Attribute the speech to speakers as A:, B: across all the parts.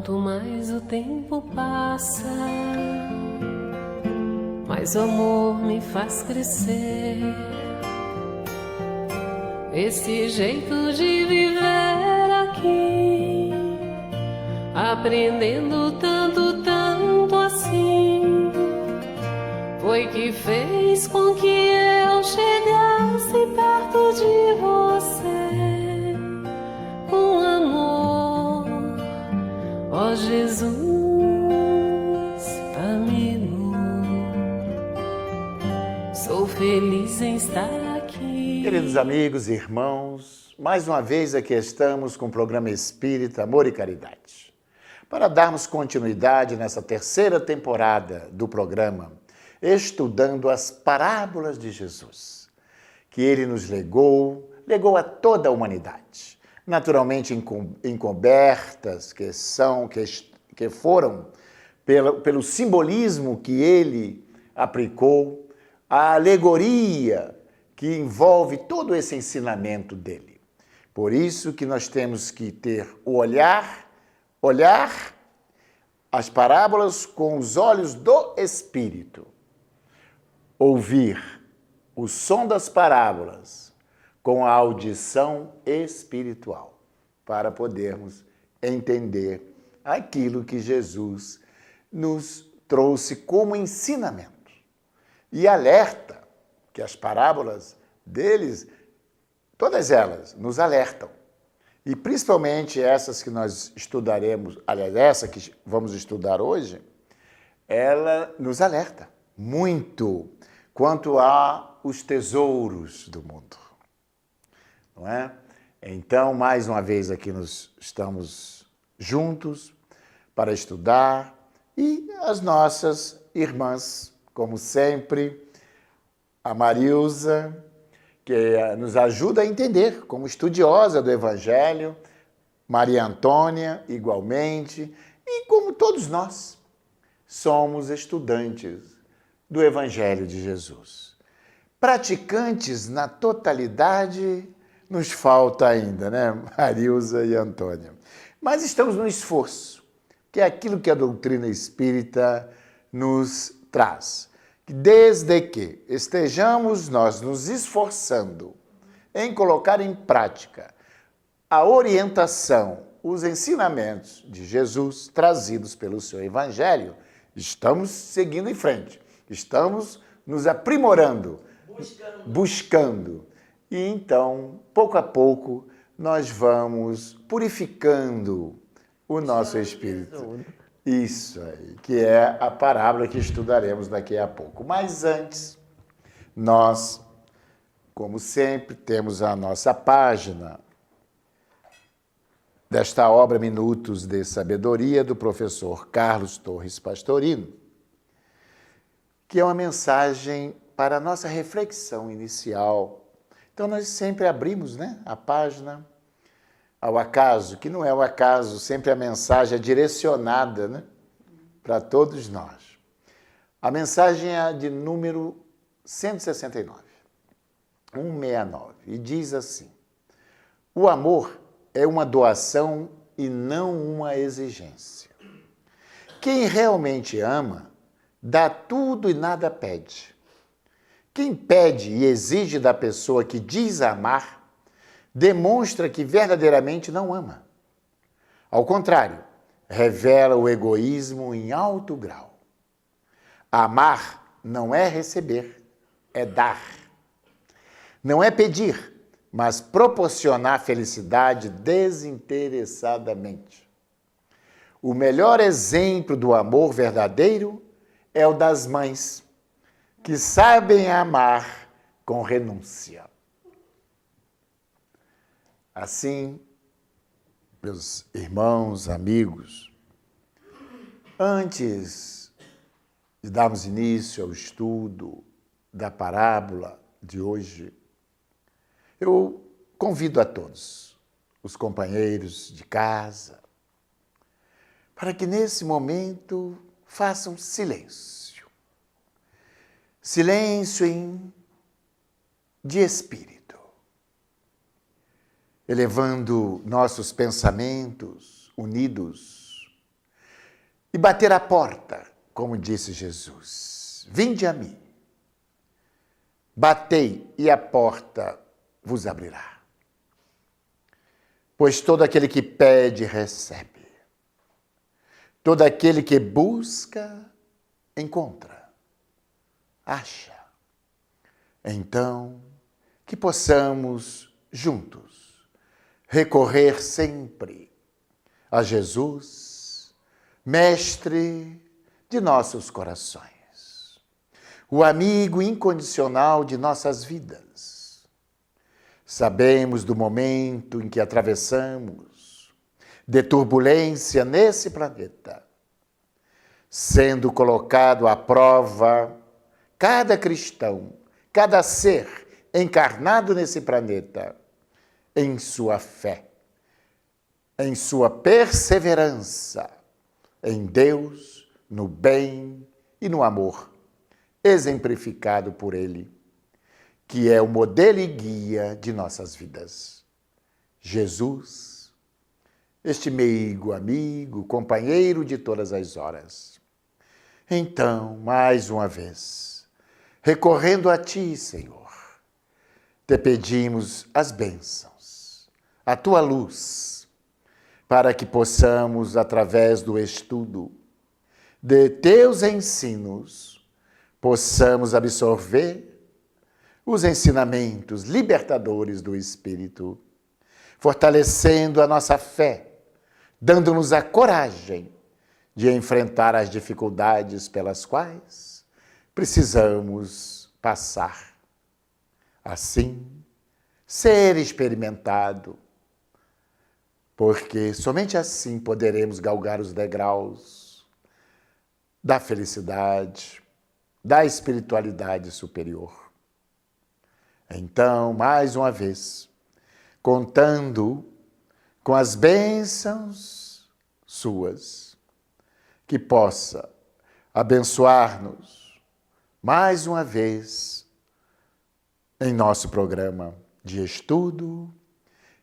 A: Quanto mais o tempo passa, mais o amor me faz crescer. Esse jeito de viver aqui, aprendendo tanto, tanto assim, foi que fez com que eu chegasse perto de você com amor, ó Jesus amigo. Sou feliz em estar aqui.
B: Queridos amigos e irmãos, mais uma vez aqui estamos com o programa Espírita Amor e Caridade, para darmos continuidade nessa terceira temporada do programa, estudando as parábolas de Jesus, que ele nos legou a toda a humanidade, naturalmente encobertas, que foram pelo simbolismo que ele aplicou, a alegoria que envolve todo esse ensinamento dele. Por isso que nós temos que ter o olhar as parábolas com os olhos do Espírito, ouvir o som das parábolas com a audição espiritual, para podermos entender aquilo que Jesus nos trouxe como ensinamento. E alerta que as parábolas deles, todas elas, nos alertam. E principalmente essas que nós estudaremos, aliás, essa que vamos estudar hoje, ela nos alerta muito quanto aos tesouros do mundo. Não é? Então, mais uma vez aqui nós estamos juntos para estudar e as nossas irmãs, como sempre, a Marilza, que nos ajuda a entender como estudiosa do Evangelho, Maria Antônia, igualmente, e como todos nós somos estudantes do Evangelho de Jesus. Praticantes na totalidade nos falta ainda, né, Marilza e Antônia? Mas estamos no esforço, que é aquilo que a doutrina espírita nos traz. Desde que estejamos nós nos esforçando em colocar em prática a orientação, os ensinamentos de Jesus trazidos pelo seu Evangelho, estamos seguindo em frente, estamos nos aprimorando, buscando. E então, pouco a pouco, nós vamos purificando o nosso espírito. Isso aí, que é a parábola que estudaremos daqui a pouco. Mas antes, nós, como sempre, temos a nossa página desta obra Minutos de Sabedoria, do professor Carlos Torres Pastorino, que é uma mensagem para a nossa reflexão inicial. Então, nós sempre abrimos, né, a página ao acaso, que não é o acaso, sempre a mensagem é direcionada, né, para todos nós. A mensagem é de número 169, e diz assim: o amor é uma doação e não uma exigência. Quem realmente ama, dá tudo e nada pede. Quem pede e exige da pessoa que diz amar, demonstra que verdadeiramente não ama. Ao contrário, revela o egoísmo em alto grau. Amar não é receber, é dar. Não é pedir, mas proporcionar felicidade desinteressadamente. O melhor exemplo do amor verdadeiro é o das mães, que sabem amar com renúncia. Assim, meus irmãos, amigos, antes de darmos início ao estudo da parábola de hoje, eu convido a todos, os companheiros de casa, para que nesse momento façam silêncio. Silêncio de espírito. Elevando nossos pensamentos unidos e bater à porta, como disse Jesus. Vinde a mim. Batei e a porta vos abrirá. Pois todo aquele que pede, recebe. Todo aquele que busca, encontra. Acha. Então, que possamos, juntos, recorrer sempre a Jesus, mestre de nossos corações, o amigo incondicional de nossas vidas. Sabemos do momento em que atravessamos de turbulência nesse planeta, sendo colocado à prova cada cristão, cada ser encarnado nesse planeta, em sua fé, em sua perseverança, em Deus, no bem e no amor, exemplificado por Ele, que é o modelo e guia de nossas vidas. Jesus, este meigo amigo, companheiro de todas as horas. Então, mais uma vez, recorrendo a Ti, Senhor, Te pedimos as bênçãos, a Tua luz, para que possamos, através do estudo de Teus ensinos, possamos absorver os ensinamentos libertadores do Espírito, fortalecendo a nossa fé, dando-nos a coragem de enfrentar as dificuldades pelas quais precisamos passar. Assim, ser experimentado, porque somente assim poderemos galgar os degraus da felicidade, da espiritualidade superior. Então, mais uma vez, contando com as bênçãos suas, que possa abençoar-nos mais uma vez em nosso programa de estudo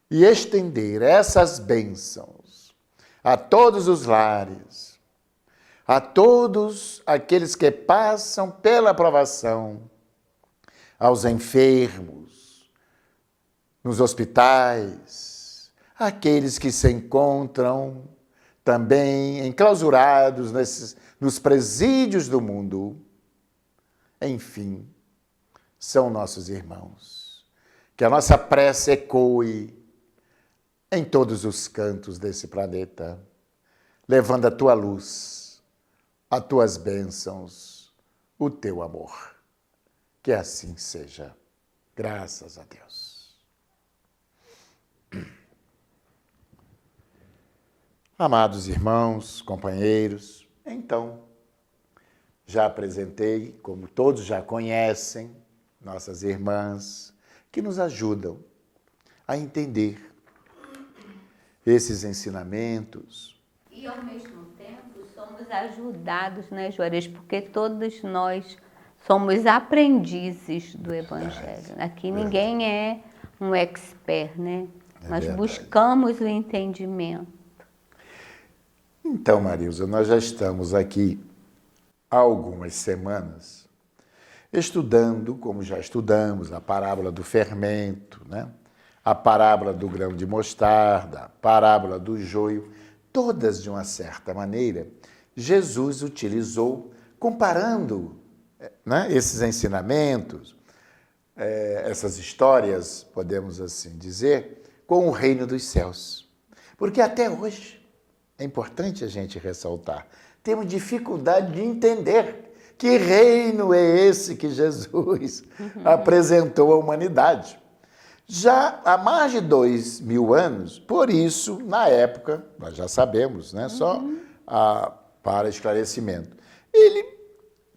B: e estender essas bênçãos a todos os lares, a todos aqueles que passam pela provação, aos enfermos, nos hospitais, aqueles que se encontram também enclausurados nos presídios do mundo. Enfim, são nossos irmãos. Que a nossa prece ecoe em todos os cantos desse planeta, levando a Tua luz, as Tuas bênçãos, o Teu amor. Que assim seja. Graças a Deus. Amados irmãos, companheiros, então, já apresentei, como todos já conhecem, nossas irmãs, que nos ajudam a entender esses ensinamentos.
C: E, ao mesmo tempo, somos ajudados, né, Juarez? Porque todos nós somos aprendizes do Evangelho. Aqui ninguém é um expert, né? Nós buscamos o entendimento.
B: Então, Marilza, nós já estamos aqui há algumas semanas estudando, como já estudamos, a parábola do fermento, né? A parábola do grão de mostarda, a parábola do joio, todas de uma certa maneira, Jesus utilizou comparando, né, esses ensinamentos, essas histórias, podemos assim dizer, com o reino dos céus. Porque até hoje, é importante a gente ressaltar, temos dificuldade de entender que reino é esse que Jesus apresentou à humanidade. Já há mais de 2000 anos, por isso, na época, nós já sabemos, né, só para esclarecimento, ele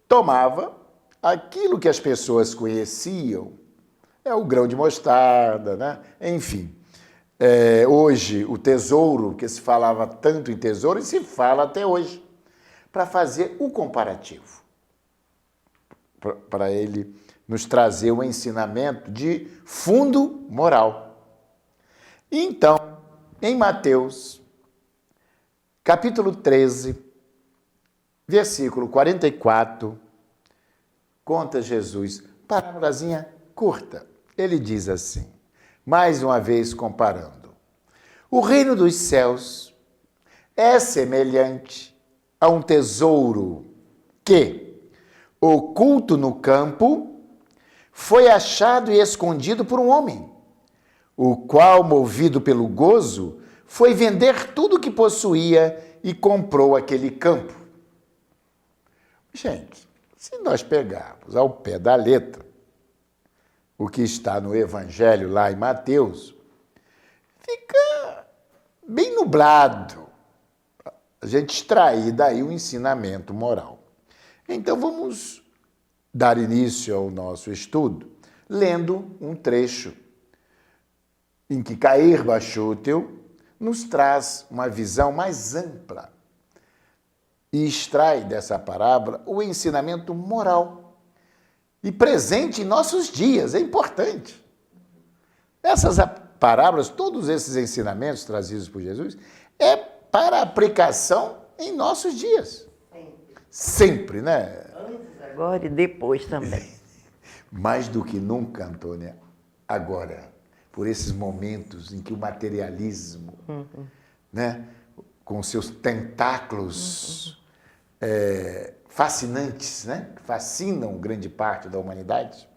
B: tomava aquilo que as pessoas conheciam, o grão de mostarda, né? Enfim. Hoje, o tesouro, que se falava tanto em tesouro, e se fala até hoje, para fazer o comparativo, para ele nos trazer o ensinamento de fundo moral. Então, em Mateus, capítulo 13, versículo 44, conta Jesus, parábolazinha curta. Ele diz assim, mais uma vez comparando. O reino dos céus é semelhante a um tesouro que, oculto no campo, foi achado e escondido por um homem, o qual, movido pelo gozo, foi vender tudo o que possuía e comprou aquele campo. Gente, se nós pegarmos ao pé da letra o que está no Evangelho lá em Mateus, fica bem nublado a gente extrair daí o ensinamento moral. Então vamos dar início ao nosso estudo lendo um trecho em que Cair Bachútil nos traz uma visão mais ampla e extrai dessa parábola o ensinamento moral e presente em nossos dias, é importante. Essas parábolas, todos esses ensinamentos trazidos por Jesus, é para aplicação em nossos dias. Sempre, né?
D: Antes, agora e depois também.
B: Mais do que nunca, Antônia, agora, por esses momentos em que o materialismo, né, com seus tentáculos fascinantes, né, que fascinam grande parte da humanidade,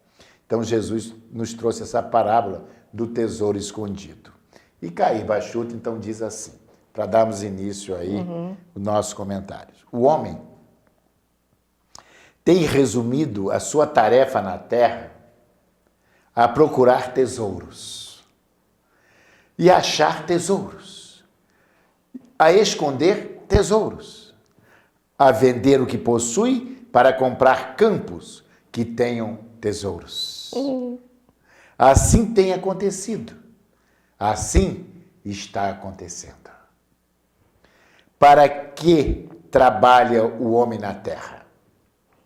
B: então Jesus nos trouxe essa parábola do tesouro escondido. E Cair Bachútil, então, diz assim, para darmos início aí os nossos comentários. O homem tem resumido a sua tarefa na terra a procurar tesouros e achar tesouros, a esconder tesouros, a vender o que possui para comprar campos que tenham tesouros. Assim tem acontecido, assim está acontecendo. Para que trabalha o homem na terra?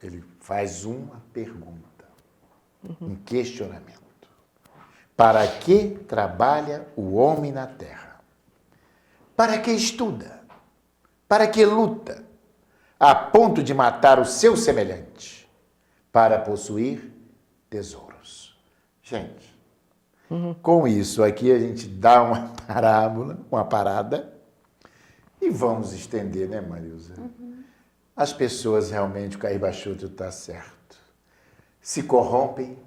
B: Ele faz uma pergunta, um questionamento. Para que trabalha o homem na terra? Para que estuda? Para que luta? A ponto de matar o seu semelhante? Para possuir tesouros. Gente, com isso aqui a gente dá uma parábola, uma parada, e vamos estender, né, Marilza? As pessoas realmente, o Cair Bachútil está certo, se corrompem,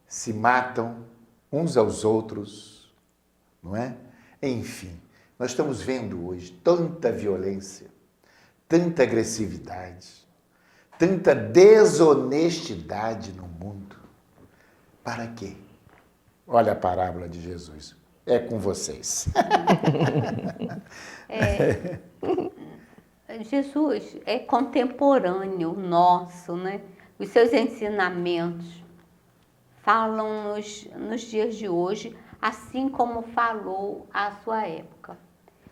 B: se matam uns aos outros, não é? Enfim, nós estamos vendo hoje tanta violência, tanta agressividade, tanta desonestidade no mundo. Para quê? Olha a parábola de Jesus. É com vocês.
C: Jesus é contemporâneo nosso, né? Os seus ensinamentos falam nos dias de hoje, assim como falou à sua época.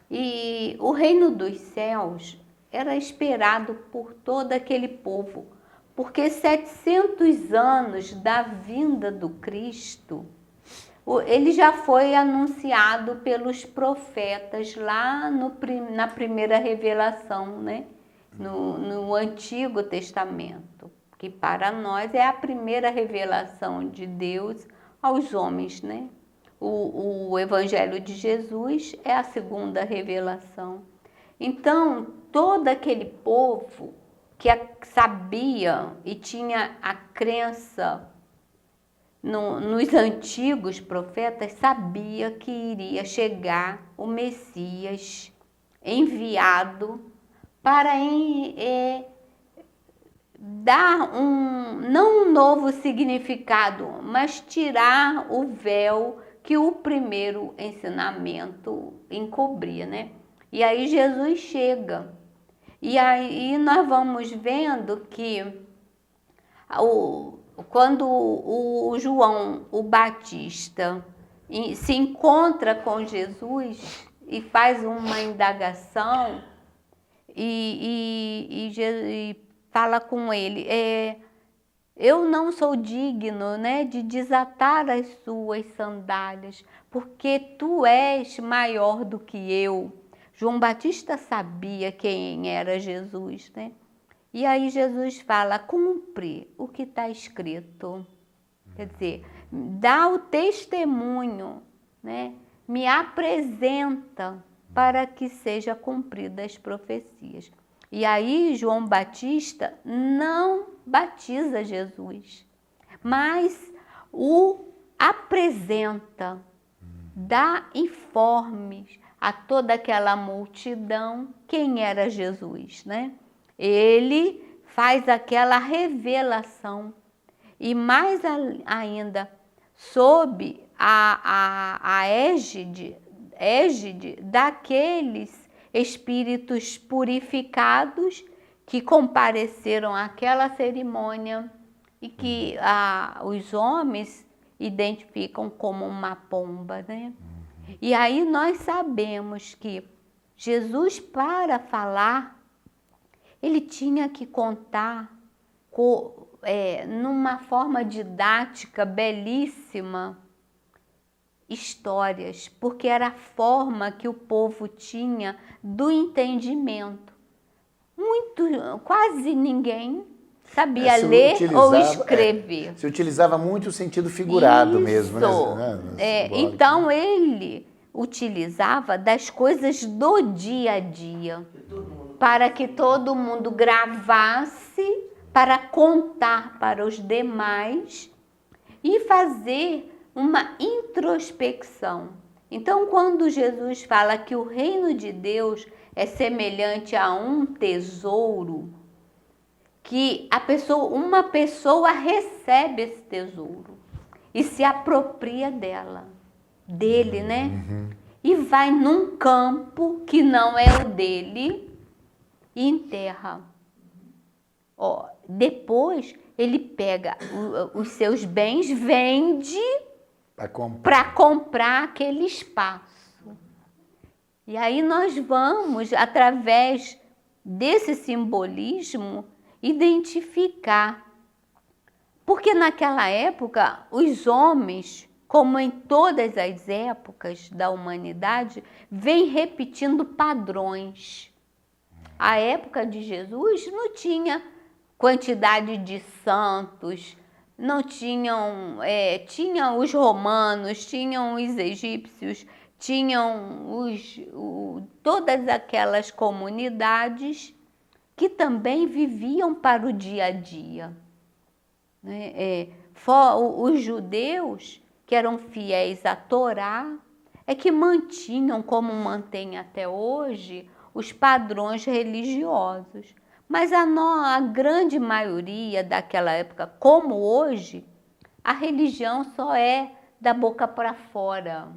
C: E o reino dos céus era esperado por todo aquele povo, porque 700 anos da vinda do Cristo, ele já foi anunciado pelos profetas lá na primeira revelação, né? No Antigo Testamento, que para nós é a primeira revelação de Deus aos homens, né? O Evangelho de Jesus é a segunda revelação. Então, todo aquele povo que sabia e tinha a crença nos antigos profetas, sabia que iria chegar o Messias enviado para dar não um novo significado, mas tirar o véu que o primeiro ensinamento encobria, né? E aí Jesus chega. E aí nós vamos vendo que quando o João, o Batista, se encontra com Jesus e faz uma indagação e fala com ele, eu não sou digno, né, de desatar as suas sandálias, porque tu és maior do que eu. João Batista sabia quem era Jesus, né? E aí Jesus fala, cumpre o que está escrito. Quer dizer, dá o testemunho, né? Me apresenta para que seja cumpridas as profecias. E aí João Batista não batiza Jesus, mas o apresenta, dá informes a toda aquela multidão quem era Jesus, né? Ele faz aquela revelação e mais ainda sob a égide daqueles espíritos purificados que compareceram àquela cerimônia e que os homens identificam como uma pomba, né? E aí nós sabemos que Jesus, para falar, ele tinha que contar numa forma didática belíssima histórias, porque era a forma que o povo tinha do entendimento. Quase ninguém sabia ler ou escrever.
B: Se utilizava muito o sentido figurado mesmo, né?
C: Então ele utilizava das coisas do dia a dia, para que todo mundo gravasse, para contar para os demais e fazer uma introspecção. Então, quando Jesus fala que o reino de Deus é semelhante a um tesouro, que uma pessoa recebe esse tesouro e se apropria dele, né? E vai num campo que não é o dele e enterra. Depois ele pega os seus bens, vende para comprar aquele espaço. E aí nós vamos, através desse simbolismo, identificar. Porque naquela época, os homens, como em todas as épocas da humanidade, vêm repetindo padrões. A época de Jesus não tinha quantidade de santos, não tinham, tinham os romanos, tinham os egípcios, tinham todas aquelas comunidades que também viviam para o dia a dia. Os judeus, que eram fiéis à Torá, que mantinham, como mantém até hoje, os padrões religiosos. Mas a grande maioria daquela época, como hoje, a religião só é da boca para fora.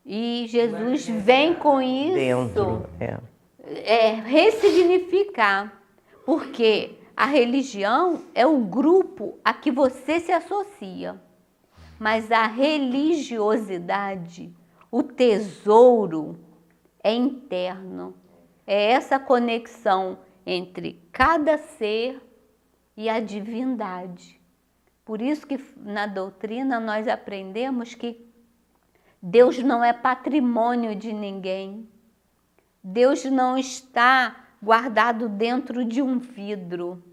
C: E Jesus vem com isso ressignificar. Porque a religião é o grupo a que você se associa. Mas a religiosidade, o tesouro, é interno. É essa conexão entre cada ser e a divindade. Por isso que na doutrina nós aprendemos que Deus não é patrimônio de ninguém. Deus não está guardado dentro de um vidro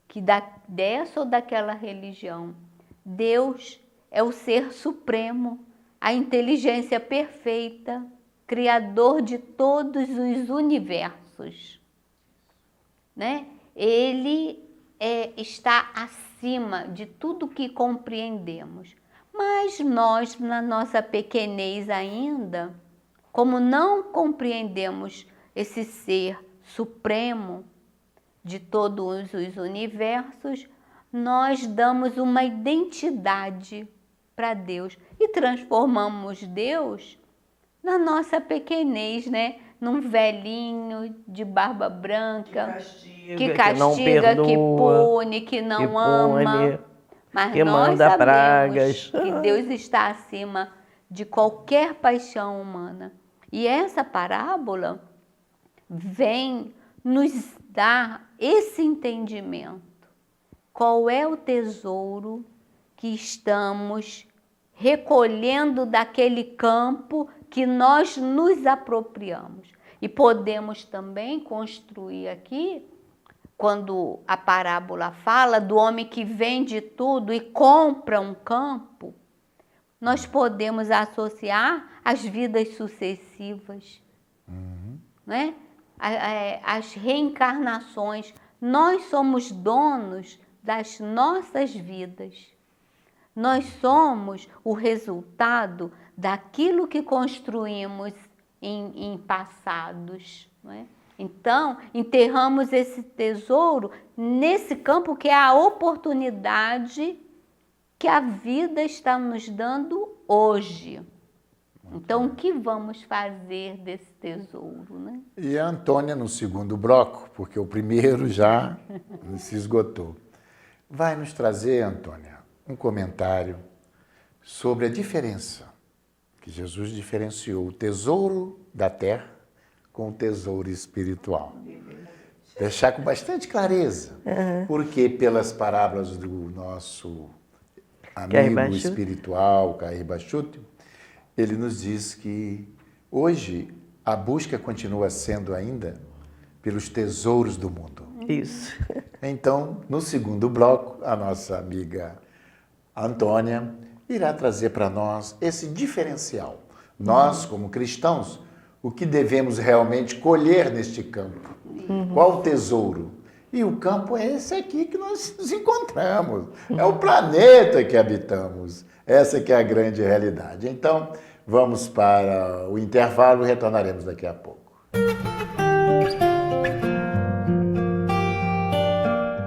C: que dessa ou daquela religião. Deus é o ser supremo, a inteligência perfeita, criador de todos os universos. Né? Ele está acima de tudo que compreendemos. Mas nós, na nossa pequenez ainda, como não compreendemos esse ser supremo de todos os universos, nós damos uma identidade para Deus e transformamos Deus na nossa pequenez, né? Num velhinho de barba branca, que castiga, que pune, que não ama. Mas
D: que
C: nós
D: manda
C: sabemos
D: pragas.
C: que Deus está acima de qualquer paixão humana. E essa parábola vem nos dar esse entendimento. Qual é o tesouro que estamos recolhendo daquele campo que nós nos apropriamos? E podemos também construir aqui quando a parábola fala do homem que vende tudo e compra um campo, nós podemos associar as vidas sucessivas, né? As reencarnações. Nós somos donos das nossas vidas. Nós somos o resultado daquilo que construímos em passados, não é? Então, enterramos esse tesouro nesse campo que é a oportunidade que a vida está nos dando hoje. Então, o que vamos fazer desse tesouro, né?
B: E a Antônia no segundo bloco, porque o primeiro já se esgotou, vai nos trazer, Antônia, um comentário sobre a diferença que Jesus diferenciou o tesouro da terra com o tesouro espiritual. Deixar com bastante clareza, porque pelas parábolas do nosso amigo espiritual, Cair Bachuti, ele nos diz que hoje a busca continua sendo ainda pelos tesouros do mundo.
D: Isso.
B: Então, no segundo bloco, a nossa amiga Antônia irá trazer para nós esse diferencial. Nós, como cristãos, o que devemos realmente colher neste campo? Qual o tesouro? E o campo é esse aqui que nós nos encontramos. É o planeta que habitamos. Essa que é a grande realidade. Então, vamos para o intervalo e retornaremos daqui a pouco.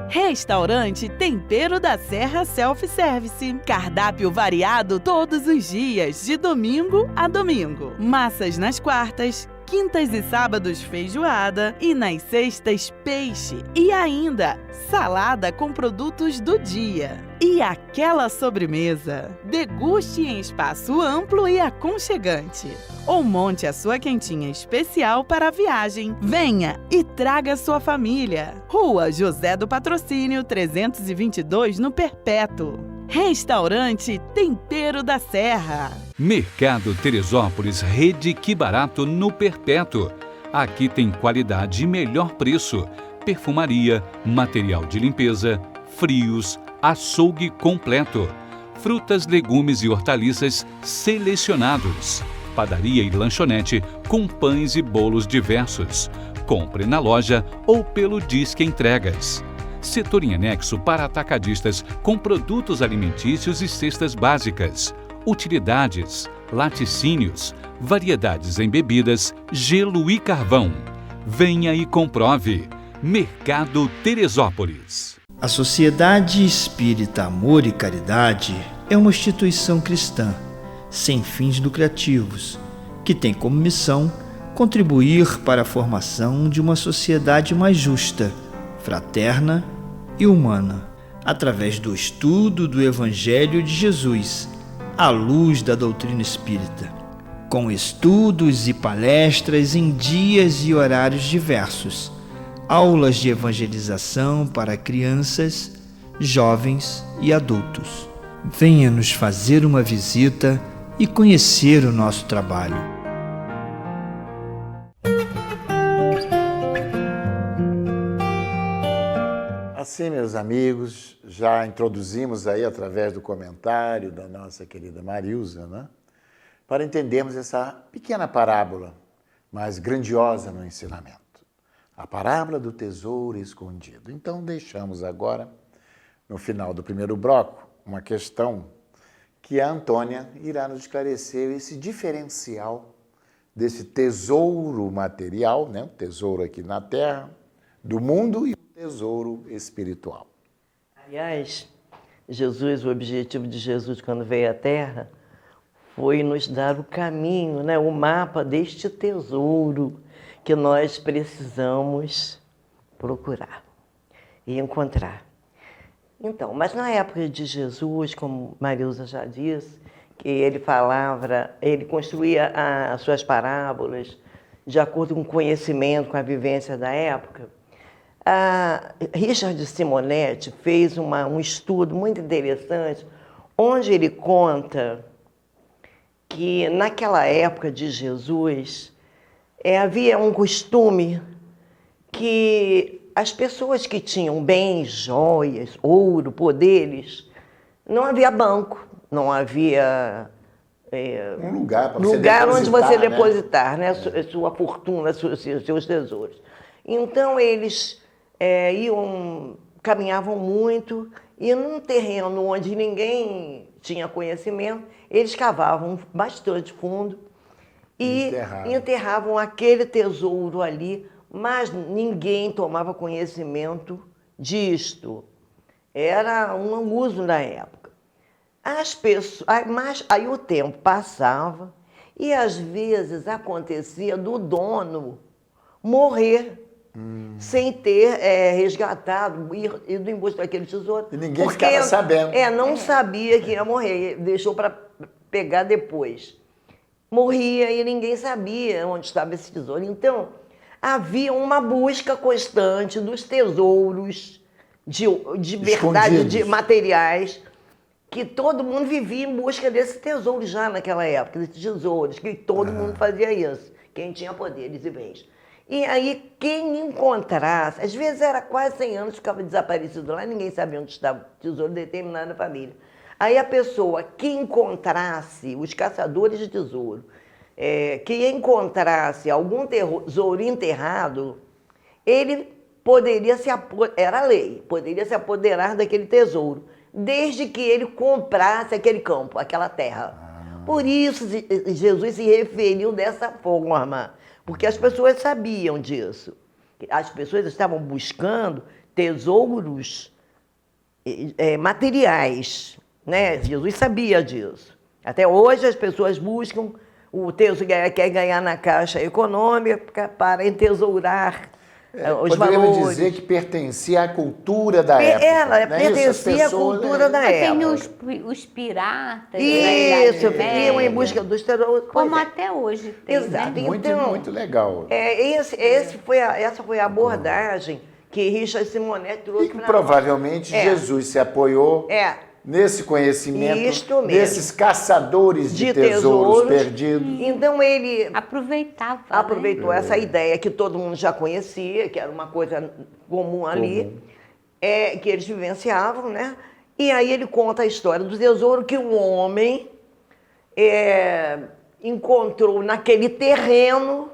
E: Restaurante Tempero da Serra Self-Service. Cardápio variado todos os dias, de domingo a domingo. Massas nas quartas, quintas e sábados feijoada e nas sextas peixe. E ainda, salada com produtos do dia. E aquela sobremesa. Deguste em espaço amplo e aconchegante. Ou monte a sua quentinha especial para a viagem. Venha e traga sua família. Rua José do Patrocínio, 322, no Perpétuo. Restaurante Tempero da Serra.
F: Mercado Teresópolis, Rede Que Barato, no Perpétuo. Aqui tem qualidade e melhor preço. Perfumaria, material de limpeza, frios, açougue completo. Frutas, legumes e hortaliças selecionados. Padaria e lanchonete com pães e bolos diversos. Compre na loja ou pelo Disque Entregas. Setor em anexo para atacadistas com produtos alimentícios e cestas básicas, utilidades, laticínios, variedades em bebidas, gelo e carvão. Venha e comprove. Mercado Teresópolis.
G: A Sociedade Espírita Amor e Caridade é uma instituição cristã, sem fins lucrativos, que tem como missão contribuir para a formação de uma sociedade mais justa, fraterna e humana, através do estudo do Evangelho de Jesus, à luz da doutrina espírita, com estudos e palestras em dias e horários diversos, aulas de evangelização para crianças, jovens e adultos. Venha nos fazer uma visita e conhecer o nosso trabalho.
B: Assim, meus amigos, já introduzimos aí através do comentário da nossa querida Marilza, né? Para entendermos essa pequena parábola, mas grandiosa no ensinamento. A parábola do tesouro escondido. Então, deixamos agora, no final do primeiro bloco, uma questão que a Antônia irá nos esclarecer esse diferencial desse tesouro material, né? O tesouro aqui na Terra, do mundo e o tesouro espiritual.
D: Aliás, o objetivo de Jesus quando veio à Terra foi nos dar o caminho, né? O mapa deste tesouro que nós precisamos procurar e encontrar. Então, mas na época de Jesus, como Marilza já disse, que ele construía as suas parábolas de acordo com o conhecimento, com a vivência da época. Richard Simonetti fez um estudo muito interessante, onde ele conta que naquela época de Jesus havia um costume que as pessoas que tinham bens, joias, ouro, poderes, não havia banco, não havia
B: Um lugar para
D: lugar onde você
B: né?
D: depositar, né? Sua fortuna, seus tesouros. Então eles caminhavam muito, e num terreno onde ninguém tinha conhecimento, eles cavavam bastante fundo e enterravam aquele tesouro ali, mas ninguém tomava conhecimento disto. Era um uso da época. As pessoas, mas aí o tempo passava e às vezes acontecia do dono morrer sem ter resgatado, ido em busca daquele tesouro.
B: E ninguém ficava sabendo.
D: Não sabia que ia morrer, deixou para pegar depois. Morria e ninguém sabia onde estava esse tesouro. Então, havia uma busca constante dos tesouros de verdade, de materiais, que todo mundo vivia em busca desse tesouro já naquela época, desses tesouros, que todo mundo fazia isso, quem tinha poderes e bens. E aí, quem encontrasse, às vezes era quase 100 anos, ficava desaparecido lá, ninguém sabia onde estava o tesouro de determinada família. Aí a pessoa que encontrasse, os caçadores de tesouro, que encontrasse algum tesouro enterrado, ele poderia era lei, poderia se apoderar daquele tesouro, desde que ele comprasse aquele campo, aquela terra. Por isso Jesus se referiu dessa forma, porque as pessoas sabiam disso. As pessoas estavam buscando tesouros materiais, né? Jesus sabia disso. Até hoje as pessoas buscam o tesouro, quer ganhar na Caixa Econômica para entesourar os
B: Poderíamos
D: valores.
B: dizer que pertencia à cultura da época.
D: Ela
B: não é isso?
D: pertencia à cultura da
C: Tem
D: época.
C: os piratas.
D: Isso,
C: da Idade
D: iam em
C: Média,
D: busca dos tesouros.
C: como até hoje tem.
D: Exato.
C: Né?
B: Muito legal.
D: Essa foi a abordagem que Richard Simonet trouxe
B: E que
D: para
B: provavelmente Jesus se apoiou nesse conhecimento,
D: Isto mesmo.
B: desses caçadores de tesouros perdidos.
D: Então ele
C: Aproveitou
D: essa ideia que todo mundo já conhecia, que era uma coisa comum ali, que eles vivenciavam, né? E aí ele conta a história do tesouro que um homem encontrou naquele terreno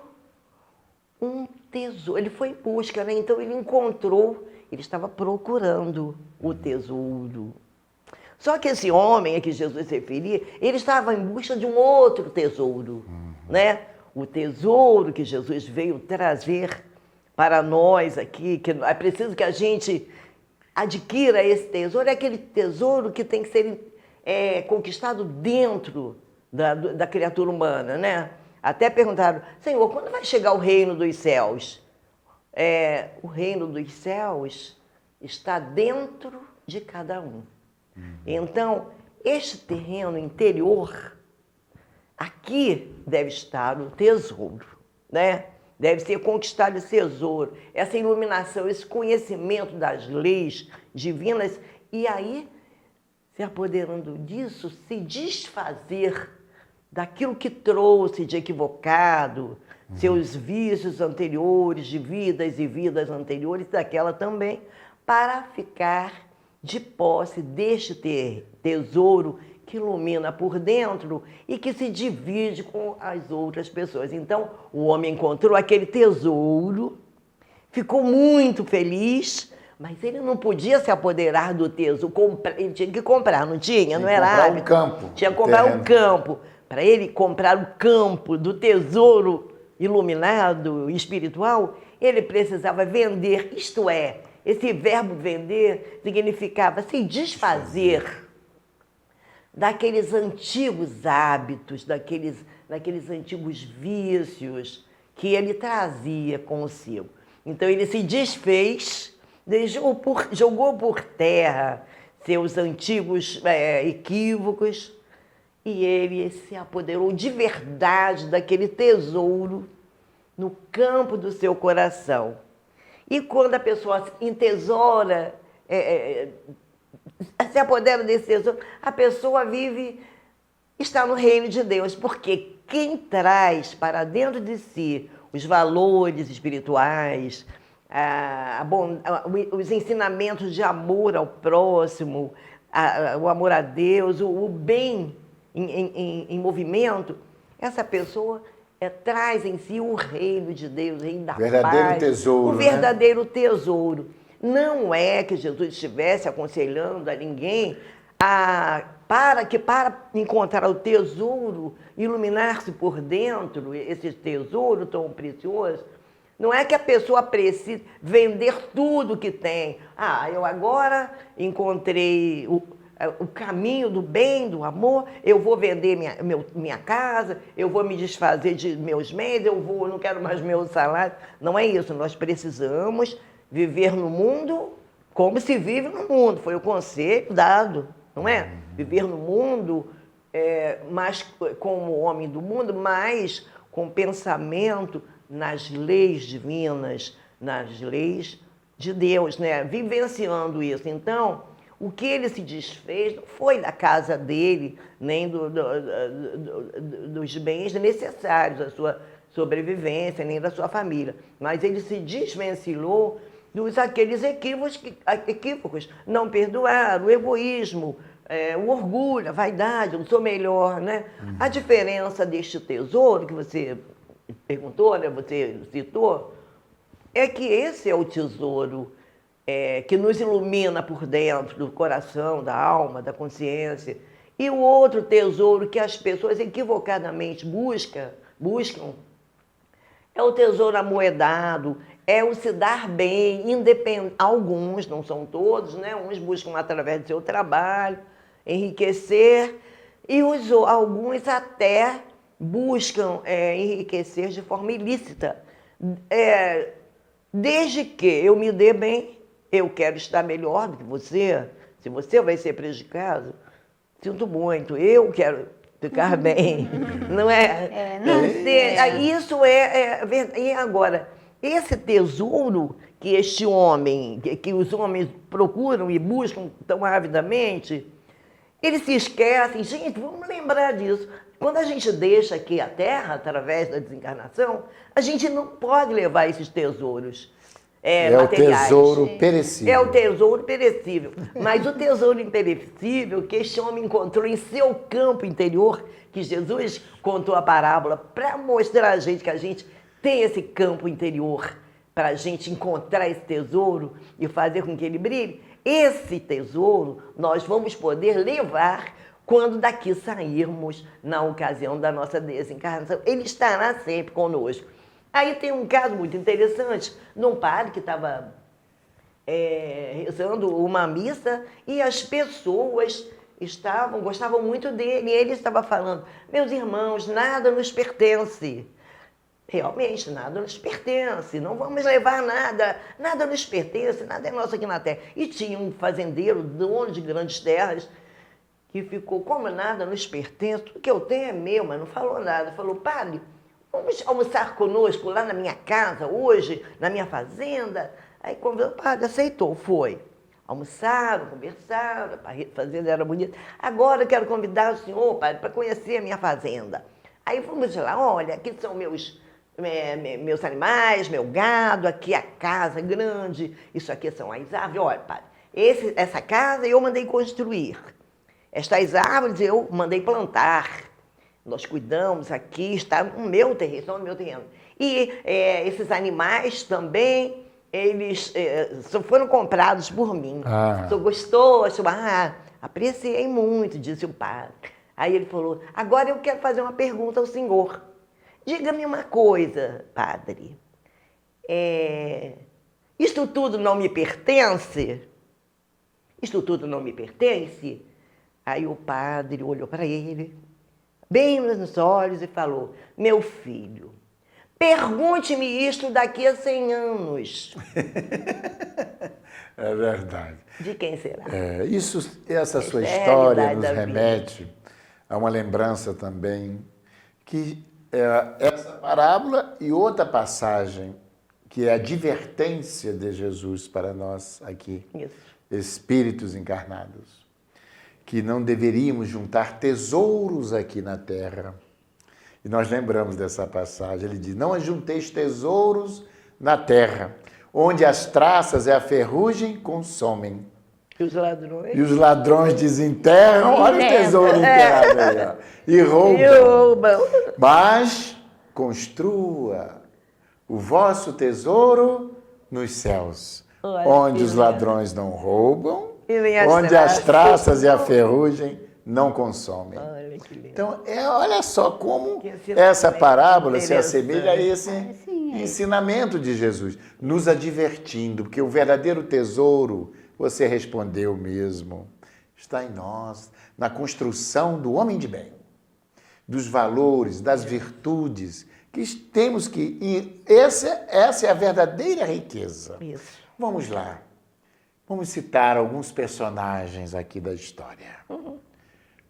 D: um tesouro. Ele foi em busca, né? Então ele encontrou, ele estava procurando o tesouro. Só que esse homem a que Jesus se referia, ele estava em busca de um outro tesouro, né? O tesouro que Jesus veio trazer para nós aqui, que é preciso que a gente adquira esse tesouro, é aquele tesouro que tem que ser conquistado dentro da criatura humana, né? Até perguntaram, Senhor, quando vai chegar o reino dos céus? O reino dos céus está dentro de cada um. Então, este terreno interior, aqui deve estar o tesouro, né? Deve ser conquistado esse tesouro, essa iluminação, esse conhecimento das leis divinas, e aí, se apoderando disso, se desfazer daquilo que trouxe de equivocado, seus vícios anteriores, de vidas e vidas anteriores, daquela também, para ficar de posse deste tesouro que ilumina por dentro e que se divide com as outras pessoas. Então, o homem encontrou aquele tesouro, ficou muito feliz, mas ele não podia se apoderar do tesouro, ele tinha que comprar, não tinha? Não era hábito. Tinha que comprar um campo. Para ele comprar o campo do tesouro iluminado, espiritual, ele precisava vender, isto é, esse verbo vender significava se desfazer daqueles antigos hábitos, daqueles antigos vícios que ele trazia consigo. Então ele se desfez, jogou por terra seus antigos equívocos e ele se apoderou de verdade daquele tesouro no campo do seu coração. E quando a pessoa entesoura, se apodera desse tesouro, a pessoa está no reino de Deus, porque quem traz para dentro de si os valores espirituais, os ensinamentos de amor ao próximo, o amor a Deus, o bem em movimento, essa pessoa traz em si o reino de Deus, o reino da
B: verdadeiro
D: paz,
B: tesouro,
D: o verdadeiro tesouro. Não é que Jesus estivesse aconselhando a ninguém para encontrar o tesouro, iluminar-se por dentro, esse tesouro tão precioso, não é que a pessoa precise vender tudo que tem. Eu agora encontrei o caminho do bem, do amor, eu vou vender minha casa, eu vou me desfazer de meus bens, eu não quero mais meu salário. Não é isso, nós precisamos viver no mundo como se vive no mundo. Foi o conselho dado, não é? Viver no mundo, mais como homem do mundo, mas com pensamento nas leis divinas, nas leis de Deus, né? Vivenciando isso. Então, o que ele se desfez não foi da casa dele, nem dos bens necessários à sua sobrevivência, nem da sua família, mas ele se desvencilhou aqueles equívocos, não perdoar, o egoísmo, o orgulho, a vaidade, eu sou melhor, né? A diferença deste tesouro que você perguntou, né? Você citou, é que esse é o tesouro que nos ilumina por dentro, do coração, da alma, da consciência. E o outro tesouro que as pessoas equivocadamente buscam é o tesouro amoedado, é o se dar bem, independente. Alguns, não são todos, né? Uns buscam através do seu trabalho, enriquecer, e alguns até buscam enriquecer de forma ilícita. Desde que eu me dê bem, eu quero estar melhor do que você. Se você vai ser prejudicado, sinto muito, eu quero ficar bem. Não é? Isso é verdade. E agora, esse tesouro que que os homens procuram e buscam tão avidamente, eles se esquecem. Gente, vamos lembrar disso. Quando a gente deixa aqui a Terra, através da desencarnação, a gente não pode levar esses tesouros materiais.
B: O tesouro perecível.
D: É o tesouro perecível. Mas o tesouro imperecível que este homem encontrou em seu campo interior, que Jesus contou a parábola para mostrar a gente que a gente tem esse campo interior, para a gente encontrar esse tesouro e fazer com que ele brilhe. Esse tesouro nós vamos poder levar quando daqui sairmos na ocasião da nossa desencarnação. Ele estará sempre conosco. Aí tem um caso muito interessante, de um padre que estava rezando uma missa e as pessoas gostavam muito dele. E ele estava falando: meus irmãos, nada nos pertence. Realmente, nada nos pertence, não vamos levar nada, nada nos pertence, nada é nosso aqui na terra. E tinha um fazendeiro, dono de grandes terras, que ficou: como nada nos pertence, tudo que eu tenho é meu, mas não falou nada. Falou: padre, vamos almoçar conosco lá na minha casa hoje, na minha fazenda? Aí o padre aceitou, foi. Almoçaram, conversaram, a fazenda era bonita. Agora eu quero convidar o senhor, padre, para conhecer a minha fazenda. Aí fomos lá: olha, aqui são meus animais, meu gado, aqui a casa grande, isso aqui são as árvores. Olha, padre, essa casa eu mandei construir. Estas árvores eu mandei plantar. Nós cuidamos aqui, está no meu terreno, estão no meu terreno. E esses animais também, eles foram comprados por mim. Sou gostoso, apreciei muito, disse o padre. Aí ele falou: agora eu quero fazer uma pergunta ao senhor. Diga-me uma coisa, padre. Isto tudo não me pertence? Isto tudo não me pertence? Aí o padre olhou para ele, bem nos olhos, e falou: meu filho, pergunte-me isto daqui a 100 anos.
B: É verdade.
D: De quem será?
B: Essa sua história nos remete a uma lembrança também que essa parábola e outra passagem, que é a advertência de Jesus para nós aqui, espíritos encarnados, que não deveríamos juntar tesouros aqui na terra. E nós lembramos dessa passagem. Ele diz: não ajunteis tesouros na terra, onde as traças e a ferrugem consomem.
D: E os ladrões?
B: E os ladrões desenterram, olha o tesouro enterrado aí, ó, e roubam. Mas construa o vosso tesouro nos céus, onde os ladrões não roubam, onde as traças e a ferrugem não consomem.
D: Olha que lindo.
B: Então, olha só como essa parábola se assemelha a esse ensinamento de Jesus, nos advertindo, porque o verdadeiro tesouro, você respondeu mesmo, está em nós, na construção do homem de bem, dos valores, das virtudes, que temos que... E essa é a verdadeira riqueza.
D: Isso.
B: Vamos lá. Vamos citar alguns personagens aqui da história.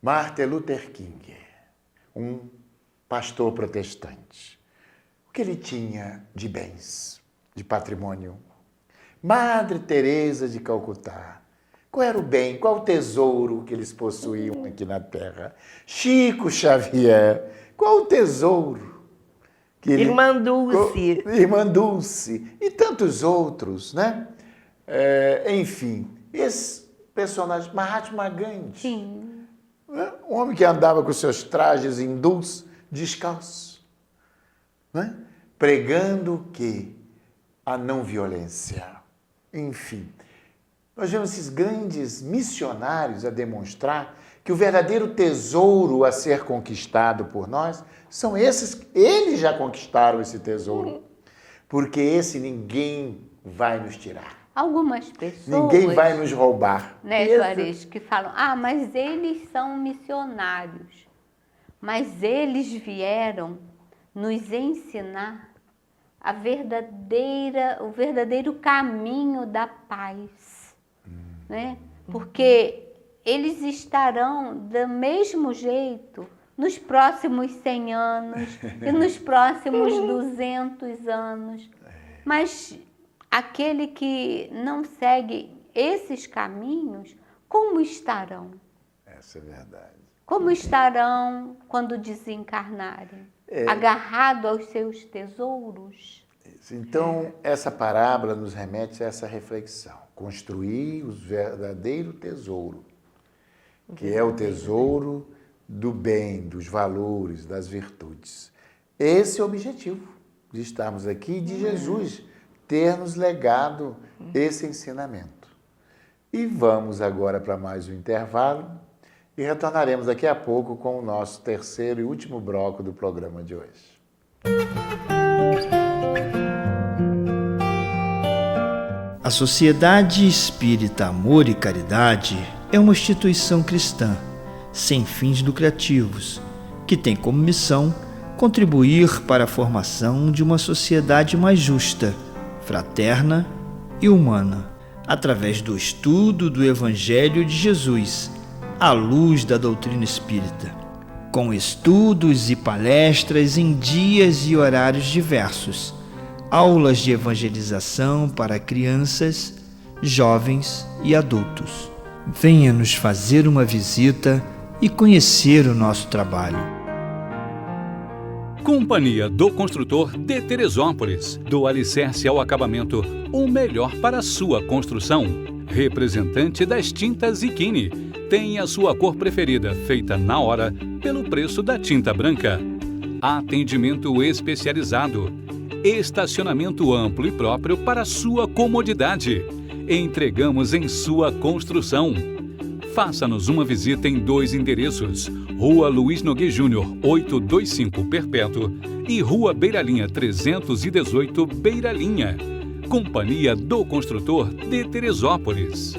B: Martin Luther King, um pastor protestante. O que ele tinha de bens, de patrimônio? Madre Teresa de Calcutá. Qual era o bem, qual o tesouro que eles possuíam aqui na Terra? Chico Xavier. Qual o tesouro?
D: Irmã Dulce.
B: Irmã Dulce. E tantos outros, né? Enfim, esse personagem, Mahatma Gandhi.
C: Sim.
B: Né? Um homem que andava com seus trajes hindus descalço, né? Pregando o quê? A não violência. Enfim, nós vemos esses grandes missionários a demonstrar que o verdadeiro tesouro a ser conquistado por nós são esses, eles já conquistaram esse tesouro, porque esse ninguém vai nos tirar.
C: Algumas pessoas...
B: Ninguém vai nos roubar.
C: Né, Juarez, que falam, mas eles são missionários, mas eles vieram nos ensinar o verdadeiro caminho da paz, né? Porque eles estarão do mesmo jeito nos próximos 100 anos e nos próximos 200 anos. Mas aquele que não segue esses caminhos, como estarão?
B: Essa é verdade.
C: Como estarão quando desencarnarem? Agarrado aos seus tesouros?
B: Então, essa parábola nos remete a essa reflexão. Construir o verdadeiro tesouro, que é o tesouro do bem, dos valores, das virtudes. Esse é o objetivo de estarmos aqui, de Jesus ter nos legado esse ensinamento. E vamos agora para mais um intervalo e retornaremos daqui a pouco com o nosso terceiro e último bloco do programa de hoje.
G: A Sociedade Espírita Amor e Caridade é uma instituição cristã, sem fins lucrativos, que tem como missão contribuir para a formação de uma sociedade mais justa, fraterna e humana, através do estudo do Evangelho de Jesus, à luz da doutrina espírita, com estudos e palestras em dias e horários diversos, aulas de evangelização para crianças, jovens e adultos. Venha nos fazer uma visita e conhecer o nosso trabalho.
F: Companhia do Construtor de Teresópolis. Do alicerce ao acabamento, o melhor para a sua construção. Representante das tintas Ikine. Tem a sua cor preferida, feita na hora, pelo preço da tinta branca. Atendimento especializado. Estacionamento amplo e próprio para sua comodidade. Entregamos em sua construção. Faça-nos uma visita em 2 endereços: Rua Luiz Nogueira Júnior, 825 Perpétuo e Rua Beiralinha 318 Beiralinha. Companhia do Construtor de Teresópolis.